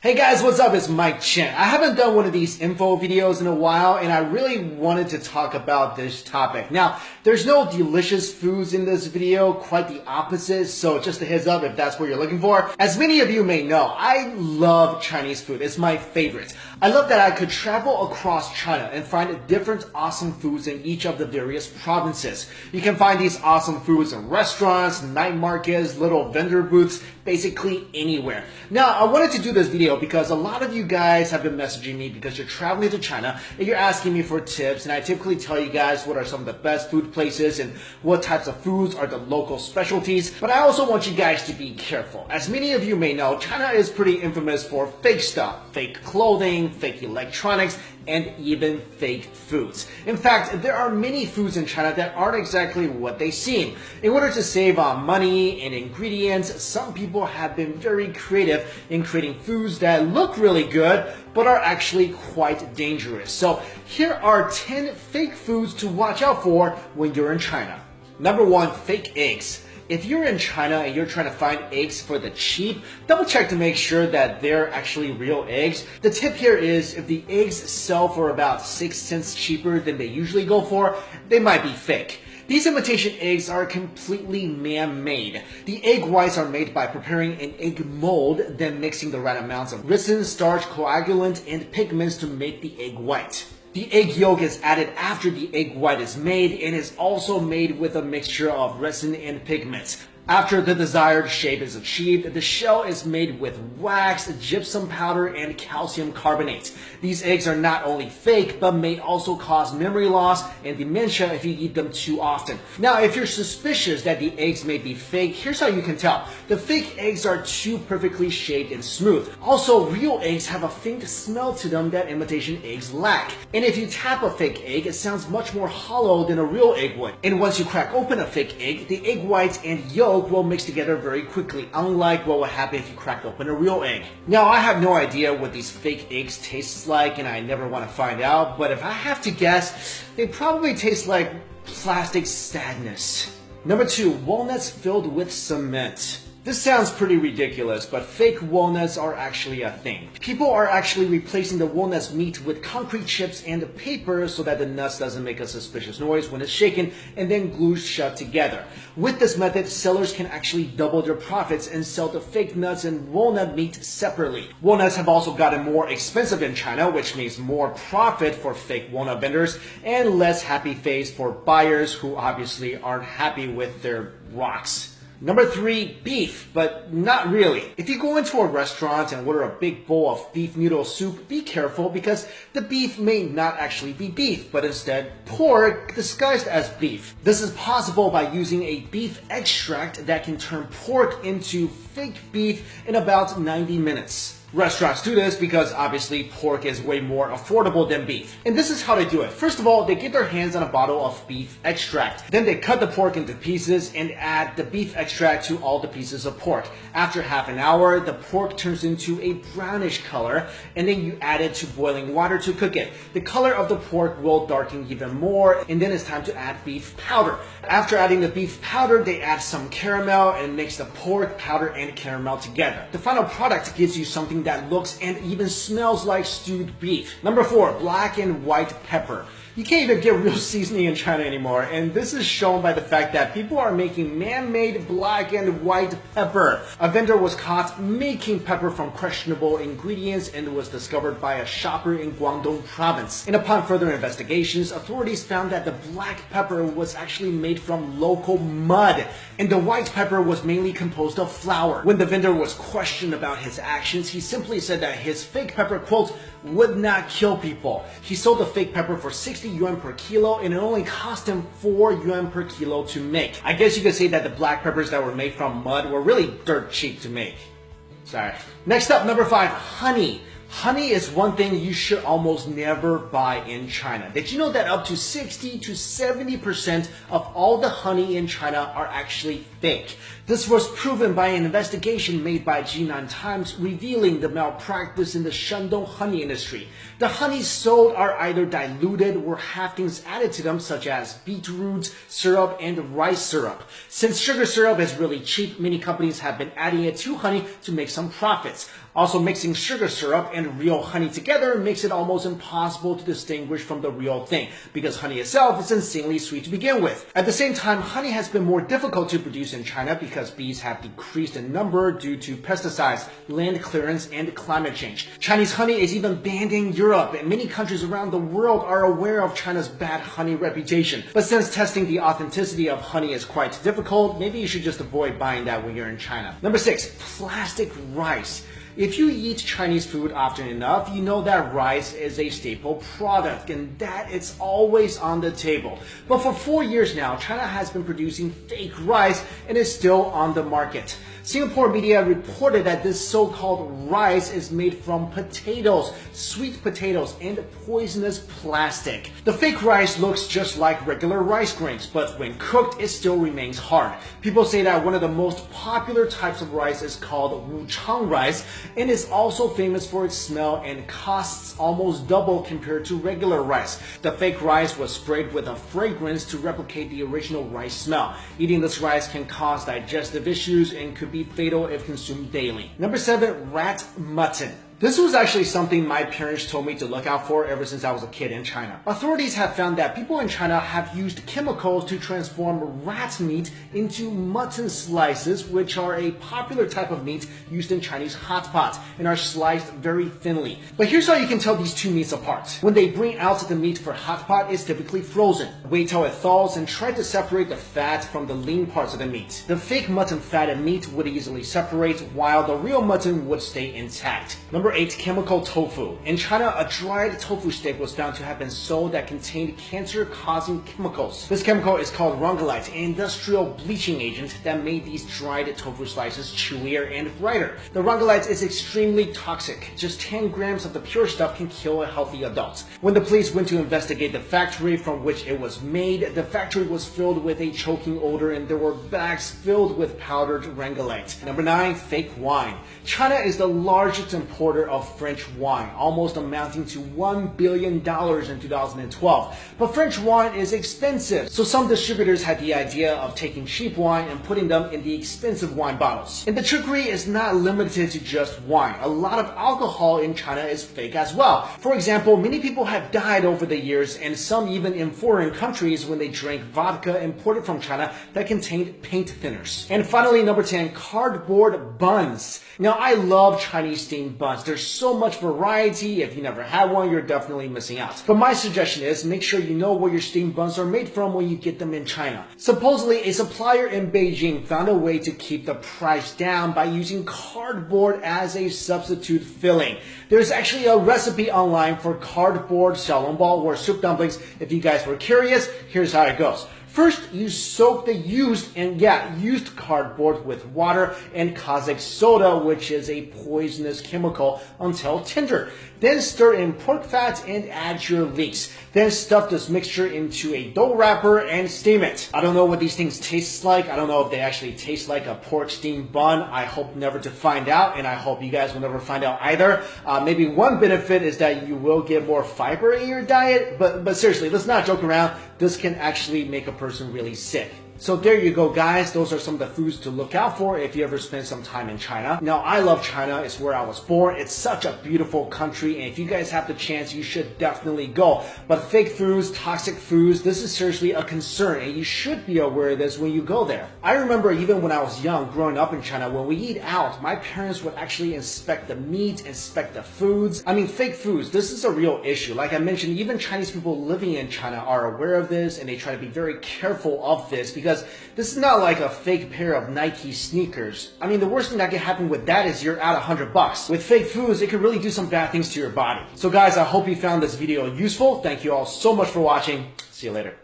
Hey guys, what's up? It's Mike Chen. I haven't done one of these info videos in a while, and I really wanted to talk about this topic. Now, there's no delicious foods in this video, quite the opposite, so just a heads up if that's what you're looking for. As many of you may know, I love Chinese food. It's my favorite. I love that I could travel across China and find different awesome foods in each of the various provinces. You can find these awesome foods in restaurants, night markets, little vendor booths, basically anywhere. Now, I wanted to do this video because a lot of you guys have been messaging me because you're traveling to China and you're asking me for tips, and I typically tell you guys what are some of the best food places and what types of foods are the local specialties. But I also want you guys to be careful. As many of you may know, China is pretty infamous for fake stuff, fake clothing, fake electronics, and even fake foods. In fact, there are many foods in China that aren't exactly what they seem. In order to save on money and ingredients, some people have been very creative in creating foods that look really good, but are actually quite dangerous. So here are 10 fake foods to watch out for when you're in China. Number 1, fake eggs. If you're in China and you're trying to find eggs for the cheap, double check to make sure that they're actually real eggs. The tip here is if the eggs sell for about 6 cents cheaper than they usually go for, they might be fake. These imitation eggs are completely man-made. The egg whites are made by preparing an egg mold, then mixing the right amounts of ricin, starch, coagulant, and pigments to make the egg white. The egg yolk is added after the egg white is made and is also made with a mixture of resin and pigments. After the desired shape is achieved, the shell is made with wax, gypsum powder, and calcium carbonate. These eggs are not only fake, but may also cause memory loss and dementia if you eat them too often. Now, if you're suspicious that the eggs may be fake, here's how you can tell. The fake eggs are too perfectly shaped and smooth. Also, real eggs have a faint smell to them that imitation eggs lack. And if you tap a fake egg, it sounds much more hollow than a real egg would. And once you crack open a fake egg, the egg whites and yolk will mix together very quickly, unlike what would happen if you cracked open a real egg. Now, I have no idea what these fake eggs taste like, and I never want to find out, but if I have to guess, they probably taste like plastic sadness. Number 2, walnuts filled with cement. This sounds pretty ridiculous, but fake walnuts are actually a thing. People are actually replacing the walnut's meat with concrete chips and paper so that the nuts doesn't make a suspicious noise when it's shaken and then glued shut together. With this method, sellers can actually double their profits and sell the fake nuts and walnut meat separately. Walnuts have also gotten more expensive in China, which means more profit for fake walnut vendors and less happy face for buyers who obviously aren't happy with their rocks. Number 3, beef, but not really. If you go into a restaurant and order a big bowl of beef noodle soup, be careful because the beef may not actually be beef, but instead pork disguised as beef. This is possible by using a beef extract that can turn pork into fake beef in about 90 minutes. Restaurants do this because obviously pork is way more affordable than beef. And this is how they do it. First of all, they get their hands on a bottle of beef extract. Then they cut the pork into pieces and add the beef extract to all the pieces of pork. After half an hour, the pork turns into a brownish color, and then you add it to boiling water to cook it. The color of the pork will darken even more, and then it's time to add beef powder. After adding the beef powder, they add some caramel and mix the pork, powder, and caramel together. The final product gives you something that looks and even smells like stewed beef. Number 4, black and white pepper. You can't even get real seasoning in China anymore, and this is shown by the fact that people are making man-made black and white pepper. A vendor was caught making pepper from questionable ingredients and was discovered by a shopper in Guangdong province. And upon further investigations, authorities found that the black pepper was actually made from local mud, and the white pepper was mainly composed of flour. When the vendor was questioned about his actions, he simply said that his fake pepper, quote, would not kill people. He sold the fake pepper for 60 yuan per kilo, and it only cost him 4 yuan per kilo to make. I guess you could say that the black peppers that were made from mud were really dirt cheap to make. Sorry. Next up, number 5, honey. Honey is one thing you should almost never buy in China. Did you know that up to 60 to 70% of all the honey in China are actually fake? This was proven by an investigation made by Jinan Times revealing the malpractice in the Shandong honey industry. The honeys sold are either diluted or have things added to them such as beetroot syrup and rice syrup. Since sugar syrup is really cheap, many companies have been adding it to honey to make some profits. Also, mixing sugar syrup and real honey together makes it almost impossible to distinguish from the real thing, because honey itself is insanely sweet to begin with. At the same time, honey has been more difficult to produce in China because bees have decreased in number due to pesticides, land clearance, and climate change. Chinese honey is even banned in Europe, and many countries around the world are aware of China's bad honey reputation. But since testing the authenticity of honey is quite difficult, maybe you should just avoid buying that when you're in China. Number 6, plastic rice. If you eat Chinese food often enough, you know that rice is a staple product and that it's always on the table. But for 4 years now, China has been producing fake rice and is still on the market. Singapore media reported that this so-called rice is made from potatoes, sweet potatoes, and poisonous plastic. The fake rice looks just like regular rice grains, but when cooked, it still remains hard. People say that one of the most popular types of rice is called wuchang rice, and is also famous for its smell and costs almost double compared to regular rice. The fake rice was sprayed with a fragrance to replicate the original rice smell. Eating this rice can cause digestive issues and could be fatal if consumed daily. Number 7, rat mutton. This was actually something my parents told me to look out for ever since I was a kid in China. Authorities have found that people in China have used chemicals to transform rat meat into mutton slices, which are a popular type of meat used in Chinese hot pot and are sliced very thinly. But here's how you can tell these two meats apart. When they bring out the meat for hot pot, it's typically frozen. Wait till it thaws and try to separate the fat from the lean parts of the meat. The fake mutton fat and meat would easily separate, while the real mutton would stay intact. Number 8, chemical tofu. In China, a dried tofu steak was found to have been sold that contained cancer-causing chemicals. This chemical is called rongolite, an industrial bleaching agent that made these dried tofu slices chewier and brighter. The rongolite is extremely toxic. Just 10 grams of the pure stuff can kill a healthy adult. When the police went to investigate the factory from which it was made, the factory was filled with a choking odor and there were bags filled with powdered rongolite. Number 9, fake wine. China is the largest importer of French wine, almost amounting to $1 billion in 2012. But French wine is expensive, so some distributors had the idea of taking cheap wine and putting them in the expensive wine bottles. And the trickery is not limited to just wine. A lot of alcohol in China is fake as well. For example, many people have died over the years, and some even in foreign countries when they drank vodka imported from China that contained paint thinners. And finally, number 10, cardboard buns. Now, I love Chinese steamed buns. There's so much variety. If you never had one, you're definitely missing out. But my suggestion is make sure you know where your steamed buns are made from when you get them in China. Supposedly, a supplier in Beijing found a way to keep the price down by using cardboard as a substitute filling. There's actually a recipe online for cardboard xiaolongbao or soup dumplings. If you guys were curious, here's how it goes. First, you soak the used cardboard with water and caustic soda, which is a poisonous chemical, until tender. Then stir in pork fat and add your leeks. Then stuff this mixture into a dough wrapper and steam it. I don't know what these things taste like. I don't know if they actually taste like a pork steamed bun. I hope never to find out, and I hope you guys will never find out either. Maybe one benefit is that you will get more fiber in your diet, but seriously, let's not joke around. This can actually make a person really sick. So there you go, guys. Those are some of the foods to look out for if you ever spend some time in China. Now, I love China. It's where I was born. It's such a beautiful country, and if you guys have the chance, you should definitely go. But fake foods, toxic foods, this is seriously a concern, and you should be aware of this when you go there. I remember even when I was young, growing up in China, when we eat out, my parents would actually inspect the meat, inspect the foods. I mean, fake foods, this is a real issue. Like I mentioned, even Chinese people living in China are aware of this, and they try to be very careful of this, because this is not like a fake pair of Nike sneakers. I mean, the worst thing that can happen with that is you're out $100. With fake foods, it could really do some bad things to your body. So guys, I hope you found this video useful. Thank you all so much for watching. See you later.